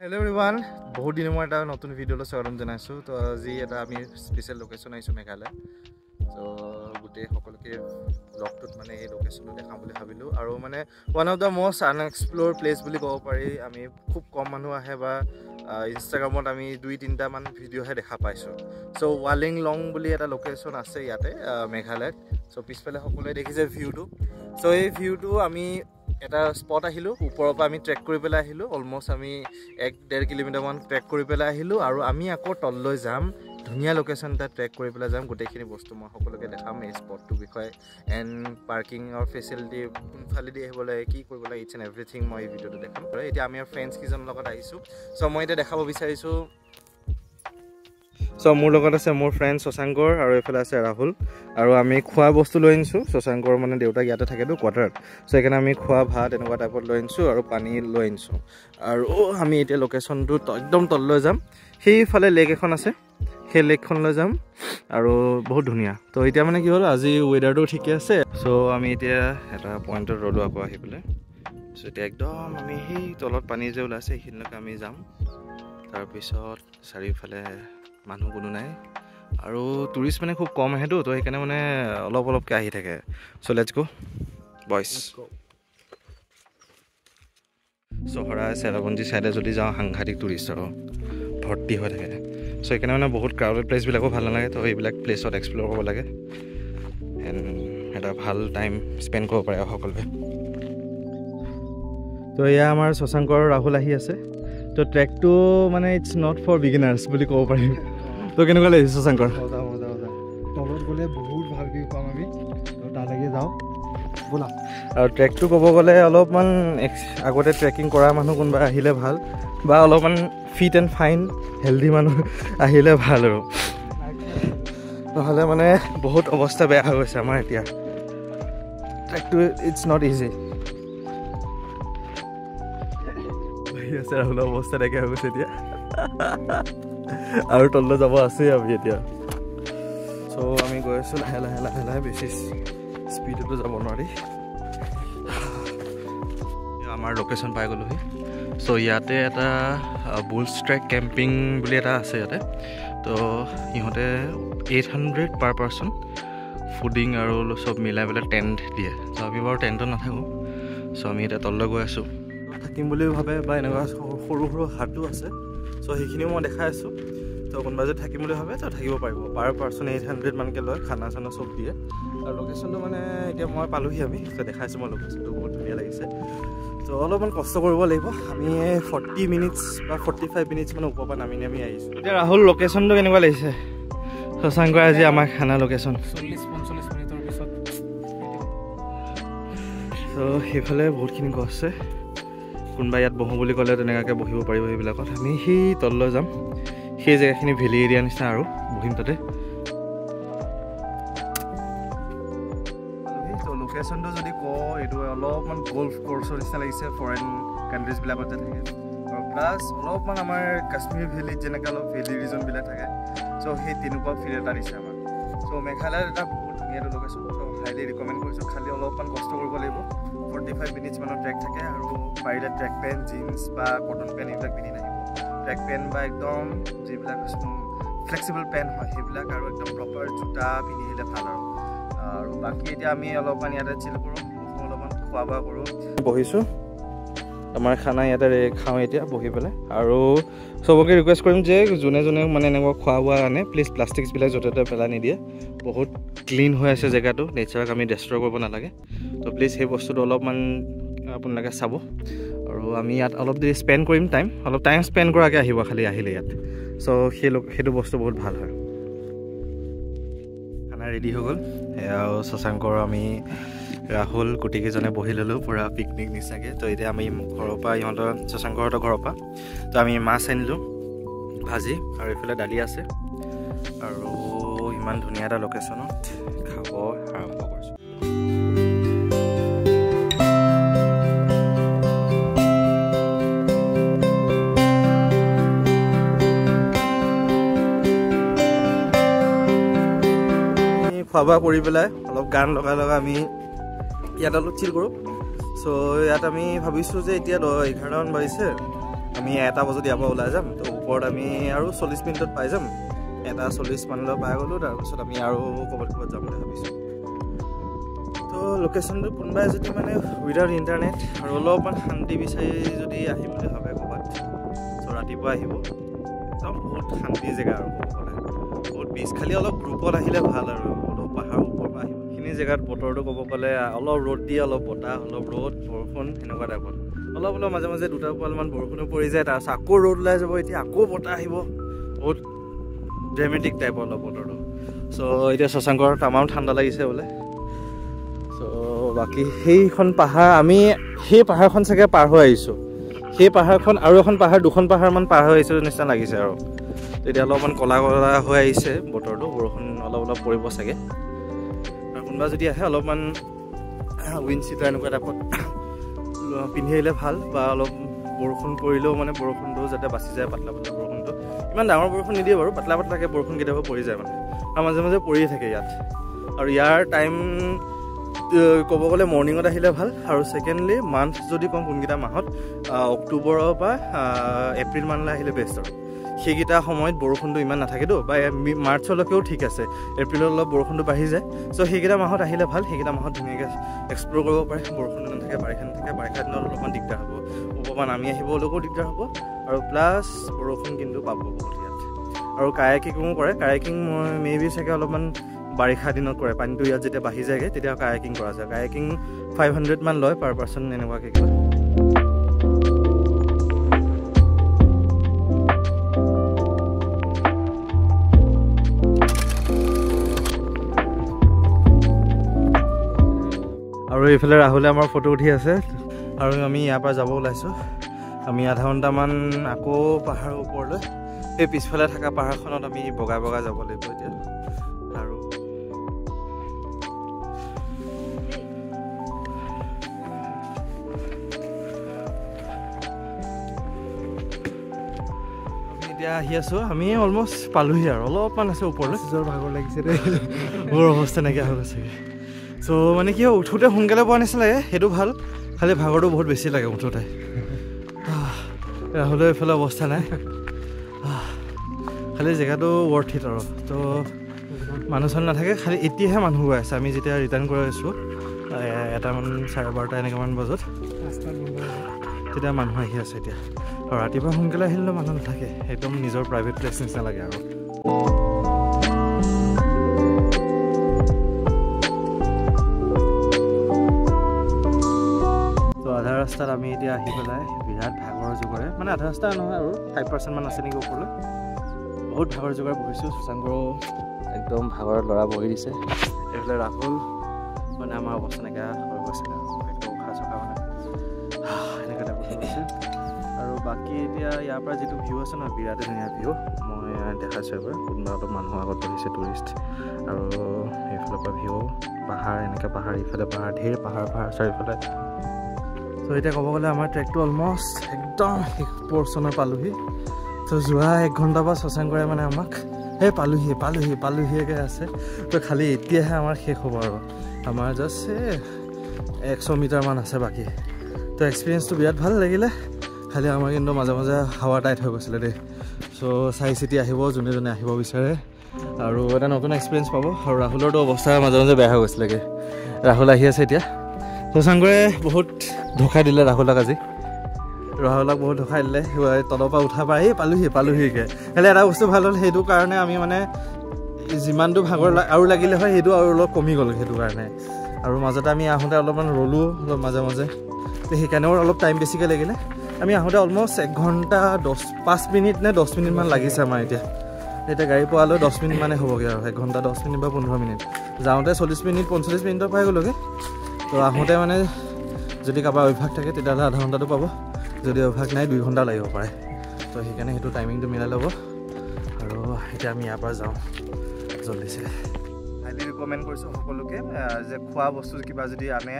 Hello everyone, বহুত দিনৰ মই এটা নতুন ভিডিঅ'লৈ স্বাগতম জনাইছো তো আজি এটা আমি স্পেশাল লোকেশন আইছো মেঘালয় তো গুটে সকলকে ব্লগটোত মানে এই লোকেশনটো দেখাম বুলি ভাবিলো আৰু মানে one of the most unexplored place বুলি ক'ব পাৰি আমি খুব কম মানুহ আহে বা ইনষ্টাগ্ৰামত আমি 2-3টা মান ভিডিঅ'হে দেখা পাইছো সো ৱালিং লং বুলি এটা লোকেশন আছে ইয়াতে মেঘালয়ত সো পিছফালে সকলোৱে দেখিছে ভিউটো সো এই ভিউটো আমি এটা স্পট আহিলো ওপৰৰ পৰা আমি ট্ৰেক কৰি পেলাই আহিলো অলমোস্ট আমি 1.5 কিলোমিটাৰ মান ট্ৰেক কৰি পেলাই আহিলো আৰু আমি আকৌ তললৈ যাম ধুনিয়া লোকেশন এটা ট্ৰেক কৰি পেলাই যাম গোটেইখিনি বস্তু মই সকলোকে দেখাম এই স্পটটো বিষয়ে এণ্ড পাৰ্কিং অৰ ফেচিলিটি কোনফালে দি আহিব লাগে কি কৰিব লাগে ইটছ এণ্ড এভৰিথিং মই এই ভিডিঅ'টো দেখাম এতিয়া আমি আৰু ফ্ৰেণ্ডছ কিজনৰ লগত আহিছো সো মই এতিয়া দেখাব বিচাৰিছো সো মোৰ লগত আছে মোৰ ফ্ৰেণ্ড শশাংকৰ আৰু এফালে আছে ৰাহুল আৰু আমি খোৱা বস্তু লৈ আনিছো শশাংকৰ মানে দেউতাক ইয়াতে থাকেতো কোৱাৰ্টাৰত সো এখানে আমি খোৱা ভাত এনেকুৱা টাইপত লৈ আনিছো আৰু পানী লৈ আনিছো আৰু আমি এতিয়া লোকেশনটো একদম তললৈ যাম সেইফালে লেক এখন আছে সেই লেকখনলৈ যাম আৰু বহুত ধুনীয়া তো এতিয়া মানে কি হ'ল আজি ৱেডাৰটো ঠিকে আছে সো আমি এতিয়া এটা পইণ্টত ৰ'লো আকৌ আহি পেলাই সো এতিয়া একদম আমি সেই তলত পানী যে ওলাইছে সেইখিনিলৈকে আমি যাম তাৰপিছত চাৰিওফালে মানুহ কোনো নাই আৰু টুৰিষ্ট মানে খুব কম আহেতো তো সেইকাৰণে মানে অলপকৈ আহি থাকে সো লেটস গো বয়স চহৰা চেৰাপুঞ্জী চাইডে যদি যাওঁ সাংঘাতিক টুৰিষ্ট আৰু ভৰ্তি হৈ থাকে সো সেইকাৰণে মানে বহুত ক্ৰাউডেড প্লেচবিলাকো ভাল নালাগে তো এইবিলাক প্লেচত এক্সপ্ল'ৰ কৰিব লাগে এণ্ড এটা ভাল টাইম স্পেণ্ড কৰিব পাৰে সকলোৱে তো এয়া আমাৰ শশাংকৰ ৰাহুল আহি আছে তো ট্ৰেকটো মানে ইটছ নট ফৰ বিগিনাৰ্ছ বুলি ক'ব পাৰিম তো কেনেকুৱা লাগিছে শশাংকৰ মজা তলত গ'লে বহুত ভাল ভিউ পাম আমি তো তালৈকে যাওঁ ব'লা আৰু ট্ৰেকটো ক'ব গ'লে অলপমান আগতে ট্ৰেকিং কৰা মানুহ কোনোবা আহিলে ভাল বা অলপমান ফিট এণ্ড ফাইন হেল্ডি মানুহ আহিলে ভাল আৰু নহ'লে মানে বহুত অৱস্থা বেয়া হৈ গৈছে আমাৰ এতিয়া ট্ৰেকটো ইটছ নট ইজি আছে ৰাহুলৰ অৱস্থা নাইকিয়া হৈ গৈছে এতিয়া আৰু তললৈ যাব আছেই আমি এতিয়া চ' আমি গৈ আছোঁ লাহে লাহে বেছি স্পীডতো যাব নোৱাৰি আমাৰ লোকেশ্যন পাই গ'লোহি চ' ইয়াতে এটা বুলছ ট্ৰেক কেম্পিং বুলি এটা আছে ইয়াতে তো সিহঁতে 800 পাৰ পাৰ্চন ফুডিং আৰু চব মিলাই পেলাই টেণ্ট দিয়ে চ' আমি বাৰু টেণ্টত নাথাকোঁ চ' আমি এতিয়া তললৈ গৈ আছোঁ থাকিম বুলিও ভাবে বা এনেকুৱা সৰু হাটো আছে চ' সেইখিনিও মই দেখাই আছোঁ তো কোনোবা যদি থাকিম বুলি ভাবে তো থাকিব পাৰিব পাৰ পাৰ্চন 800 মানকৈ লয় খানা চানা চব দিয়ে আৰু লোকেশ্যনটো মানে এতিয়া মই পালোহি আমি তো দেখাইছোঁ মই লোকেশ্যনটো বহুত ধুনীয়া লাগিছে তো অলপমান কষ্ট কৰিব লাগিব আমি 40 মিনিটছ বা 45 মিনিটছ মানে ওপৰৰ পৰা নামি আহিছোঁ এতিয়া ৰাহুল লোকেশ্যনটো কেনেকুৱা লাগিছে শশাংকৰ আজি আমাৰ খানা লোকেশ্যন 40-45 মিনিটৰ পিছত তো সেইফালে বহুতখিনি গছ আছে কোনোবা ইয়াত বহোঁ বুলি ক'লে তেনেকুৱাকৈ বহিব পাৰিব সেইবিলাকত আমি সেই তললৈ যাম সেই জেগাখিনি ভেলি এৰিয়া নিচিনা আৰু বহিম তাতে তো লোকেশ্যনটো যদি কওঁ এইটো অলপমান গল্ফ কৰ্চৰ নিচিনা লাগিছে ফৰেইন কাণ্ট্ৰিজবিলাকত যে থাকে আৰু প্লাছ অলপমান আমাৰ কাশ্মীৰ ভেলীত যেনেকৈ অলপ ভেলি ৰিজনবিলাক থাকে চ' সেই তেনেকুৱা ফিল এটা দিছে আমাৰ চ' মেঘালয়ত এটা বহুত ধুনীয়া লোকেশ্যন চ' হাইলি ৰিকমেণ্ড কৰিছোঁ খালি অলপমান কষ্ট কৰিব লাগিব 45 মিনিটছ মানৰ ট্ৰেক থাকে আৰু পাৰিলে ট্ৰেক পেণ্ট জিন্স বা কটন পেণ্ট এইবিলাক পিন্ধি নাহিব ট্ৰেক পেণ্ট বা একদম যিবিলাক ফ্লেক্সিবল পেণ্ট হয় সেইবিলাক আৰু একদম প্ৰপাৰ জোতা পিন্ধি আহিলে ভাল আৰু বাকী এতিয়া আমি অলপমান ইয়াতে চিল কৰোঁ অলপমান খোৱা বোৱা কৰোঁ বহিছোঁ আমাৰ খানা ইয়াতে খাওঁ এতিয়া বহি পেলাই আৰু চবকে ৰিকুৱেষ্ট কৰিম যে যোনে মানে এনেকুৱা খোৱা বোৱা আনে প্লিজ প্লাষ্টিকছবিলাক য'তে ত'তে পেলাই নিদিয়ে বহুত ক্লিন হৈ আছে জেগাটো নেচাৰক আমি ডেষ্ট্ৰয় কৰিব নালাগে তো প্লিজ সেই বস্তুটো অলপমান আপোনালোকে চাব আৰু আমি ইয়াত অলপ দেৰি স্পেণ্ড কৰিম অলপ টাইম স্পেণ্ড কৰাকৈ আহিব খালি আহিলে ইয়াত চ' সেইটো বস্তু বহুত ভাল হয় খানা ৰেডি হৈ গ'ল এয়াও শশাংকৰ আমি ৰাহুল গোটেইকেইজনে বহি ল'লোঁ পূৰা পিকনিক নিচাকৈ তো এতিয়া আমি ঘৰৰ পৰা ইহঁতৰ শশাংকৰহঁতৰ ঘৰৰ পৰা তো আমি মাছ আনিলোঁ ভাজি আৰু এইফালে দালি আছে আৰু ইমান ধুনীয়া এটা লোকেশ্যনত খাব আৰম্ভ কৰিছোঁ খোৱা বোৱা কৰি পেলাই অলপ গান লগাই আমি ইয়াত অলপ চিল কৰোঁ চ' ইয়াত আমি ভাবিছোঁ যে এতিয়া 11মান বাজিছে আমি 1টা বজাত ইয়াৰ পৰা ওলাই যাম। তো ওপৰত আমি আৰু 40 মিনিটত পাই যাম। 1:40 মানলৈ পাই গ'লোঁ। তাৰপিছত আমি আৰু ক'ৰবাত যাম বুলি ভাবিছোঁ। তো লোকেশ্যনটো কোনোবাই যদি মানে উইদাউট ইণ্টাৰনেট আৰু অলপমান শান্তি বিচাৰি যদি আহিম বুলি ভাবে ক'ৰবাত, চ' ৰাতিপুৱা আহিব। একদম বহুত শান্তি জেগা আৰু ক'ব গ'লে বহুত বিচ, খালি অলপ গ্ৰুপত আহিলে ভাল আৰু অলপ পাহাৰৰ ওপৰৰ পৰা আহিব। সেইখিনি জেগাত বতৰটো ক'ব গ'লে অলপ ৰ'দ দিয়ে, অলপ বতাহ, অলপ ৰ'দ বৰষুণ সেনেকুৱা টাইপত। অলপ মাজে মাজে 2-2 বৰষুণো পৰি যায়, তাৰপিছত আকৌ ৰ'দ ওলাই যাব, এতিয়া আকৌ বতাহ আহিব। বহুত ড্ৰেমেটিক টাইপৰ অলপ বতৰটো। চ' এতিয়া শশাংকৰ তামাম ঠাণ্ডা লাগিছে বোলে। চ' বাকী সেইখন পাহাৰ, আমি সেই পাহাৰখন চাগে পাৰ হৈ আহিছোঁ। সেই পাহাৰখন আৰু এখন পাহাৰ, 2খন পাহাৰমান পাৰ হৈ আহিছোঁ নিচিনা লাগিছে আৰু। তেতিয়া অলপমান ক'লা হৈ আহিছে বতৰটো, বৰষুণ অলপ পৰিব চাগে। আৰু কোনোবা যদি আহে অলপমান উইণ্ড চিটাৰ এনেকুৱা টাইপত পিন্ধি আহিলে ভাল, বা অলপ বৰষুণ পৰিলেও মানে বৰষুণটো যাতে বাচি যায়, পাতলা বৰষুণটো। ইমান ডাঙৰ বৰষুণ নিদিয়ে বাৰু, পাতলাকৈ বৰষুণ কেতিয়াবা পৰি যায় মানে, আৰু মাজে মাজে পৰিয়ে থাকে ইয়াত। আৰু ইয়াৰ টাইম ক'ব গ'লে মৰ্ণিঙত আহিলে ভাল। আৰু ছেকেণ্ডলি মান্থ যদি কওঁ কোনকেইটা মাহত, অক্টোবৰৰ পৰা এপ্ৰিল মানলৈ আহিলে বেষ্ট আৰু। সেইকেইটা সময়ত বৰষুণটো ইমান নাথাকেতো, বা মাৰ্চলৈকেও ঠিক আছে, এপ্ৰিলত অলপ বৰষুণটো বাঢ়ি যায়। চ' সেইকেইটা মাহত আহিলে ভাল, সেইকেইটা মাহত ধুনীয়াকৈ এক্সপ্ল'ৰ কৰিব পাৰে। বৰষুণ নাথাকে, বাৰিষা নাথাকে। বাৰিষা দিনত অলপমান দিগদাৰ হ'ব, ওপৰপৰা নামি আহিবলৈকো দিগদাৰ হ'ব, আৰু প্লাছ বৰষুণ কিন্তু পাব বহুত ইয়াত। আৰু কায়াকিঙো কৰে। কায়াকিং মই মেবি চাগে অলপমান বাৰিষা দিনত কৰে, পানীটো ইয়াত যেতিয়া বাঢ়ি যায়গৈ তেতিয়া কায়াকিং কৰা যায়। কায়াকিং 500 মান লয় পাৰ পাৰ্চন এনেকুৱাকৈ কিবা। আৰু এইফালে ৰাহুলে আমাৰ ফটো উঠি আছে, আৰু আমি ইয়াৰ পৰা যাব ওলাইছোঁ। আমি আধা ঘণ্টামান আকৌ পাহাৰৰ ওপৰলৈ, সেই পিছফালে থকা পাহাৰখনত আমি বগাই যাব লাগিব এতিয়া। আৰু আমি এতিয়া আহি আছোঁ, আমি অলমষ্ট পালোহি আৰু অলপমান আছে ওপৰলৈ। ভাগৰ লাগিছে দেই, মোৰ অৱস্থা নাইকিয়া হৈ গৈছেগৈ। চ' মানে কি হয়, উঠোঁতে সোনকালে পোৱা নিচিনা লাগে, সেইটো ভাল। খালি ভাগৰটো বহুত বেছি লাগে উঠোঁতে। ৰাহুলৰ এইফালে অৱস্থা নাই, খালি জেগাটো ৱৰ্থ ইট আৰু। তো মানুহ চানুহ নাথাকে, খালি এতিয়াহে মানুহ গৈ আছে। আমি যেতিয়া ৰিটাৰ্ণ কৰি আছোঁ 1টামান 12:30 এনেকুৱামান বজাত, তেতিয়া মানুহ আহি আছে এতিয়া। আৰু ৰাতিপুৱা সোনকালে আহিলেও মানুহ নাথাকে, একদম নিজৰ প্ৰাইভেট প্লেচ নিচিনা লাগে আৰু। আধা ৰাস্তাত আমি এতিয়া আহি পেলাই বিৰাট ভাগৰ জোগৰে, মানে আধা ৰাস্তা নহয় আৰু 5% মান আছে নেকি ওপৰলৈ। বহুত ভাগৰ জোগাৰ বহিছোঁ। শশাংকৰো একদম ভাগৰ ল'ৰা বহি দিছে। এইফালে ৰাহুল মানে আমাৰ অৱস্থা নাইকিয়া হৈ গৈছে আৰু, একদম উশাহ চোশাহ মানে এনেকৈ টাইপত হৈ গৈছে। আৰু বাকী এতিয়া ইয়াৰ পৰা যিটো ভিউ আছে ন, বিৰাটেই ধুনীয়া ভিউ। মই দেখাইছোঁ এবাৰ, কোনোবা অলপ মানুহৰ আগত বহিছে টুৰিষ্ট। আৰু এইফালৰ পৰা ভিউ পাহাৰ, এনেকৈ পাহাৰ, ইফালে পাহাৰ, ঢেৰ পাহাৰ চাৰিওফালে। ত' এতিয়া ক'ব গ'লে আমাৰ ট্ৰেকটো অলমষ্ট একদম শেষ পৰ্চনত পালোহি। ত' যোৱা 1 ঘণ্টাৰ পৰা শশাংকৰে মানে আমাক সেই পালোহিকৈ আছে। তো খালি এতিয়াহে আমাৰ শেষ হ'ব আৰু, আমাৰ জাষ্ট 100 মিটাৰমান আছে বাকী। তো এক্সপিৰিয়েঞ্চটো বিৰাট ভাল লাগিলে, খালি আমাৰ কিন্তু মাজে মাজে হাৱা টাইট হৈ গৈছিলে দেই। চ' চাই চিতি আহিব যোনে আহিব বিচাৰে, আৰু এটা নতুন এক্সপিৰিয়েঞ্চ পাব। আৰু ৰাহুলৰতো অৱস্থা মাজে মাজে বেয়া হৈ গৈছিলেগৈ। ৰাহুল আহি আছে এতিয়া। শশাংকৰে বহুত ধোকা দিলে ৰাহুলক আজি, ৰাহুলক বহুত ধোকা দিলে। তলৰ পৰা উঠা পাই পালোহিকৈ। খালি এটা বস্তু ভাল হ'ল, সেইটো কাৰণে আমি মানে যিমানটো ভাগৰ আৰু লাগিলে হয় সেইটো আৰু অলপ কমি গ'ল সেইটো কাৰণে। আৰু মাজতে আমি আহোঁতে অলপমান ৰ'লোঁ অলপ মাজে মাজে, তো সেইকাৰণেও অলপ টাইম বেছিকৈ লাগিলে। আমি আহোঁতে অলমষ্ট 1 ঘণ্টা 5 মিনিট নে 10 মিনিটমান লাগিছে আমাৰ এতিয়া গাড়ী পোৱালৈ 10 মিনিট মানে হ'বগৈ আৰু, 1 ঘণ্টা 10 মিনিট বা 15 মিনিট। যাওঁতে 40 মিনিট 45 মিনিটৰ পাই গ'লোগৈ। তো আহোঁতে মানে যদি কাৰোবাৰ অভ্যাস থাকে তেতিয়াহ'লে আধা ঘণ্টাটো পাব, যদি অভ্যাস নাই 2 ঘণ্টা লাগিব পাৰে। তো সেইকাৰণে সেইটো টাইমিংটো মিলাই ল'ব। আৰু এতিয়া আমি ইয়াৰ পৰা যাওঁ জল্দিছে। হাইলি ৰিকমেণ্ড কৰিছোঁ সকলোকে যে খোৱা বস্তু কিবা যদি আনে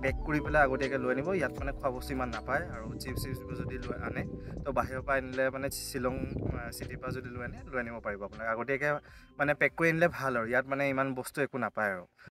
পেক কৰি পেলাই আগতীয়াকৈ লৈ আনিব। ইয়াত মানে খোৱা বস্তু ইমান নাপায়, আৰু চিপছ যদি আনে তো বাহিৰৰ পৰা আনিলে মানে শ্বিলং চিটিৰ পৰা যদি লৈ আনিব পাৰিব আপোনাক। আগতীয়াকৈ মানে পেক কৰি আনিলে ভাল, আৰু ইয়াত মানে ইমান বস্তু একো নাপায় আৰু।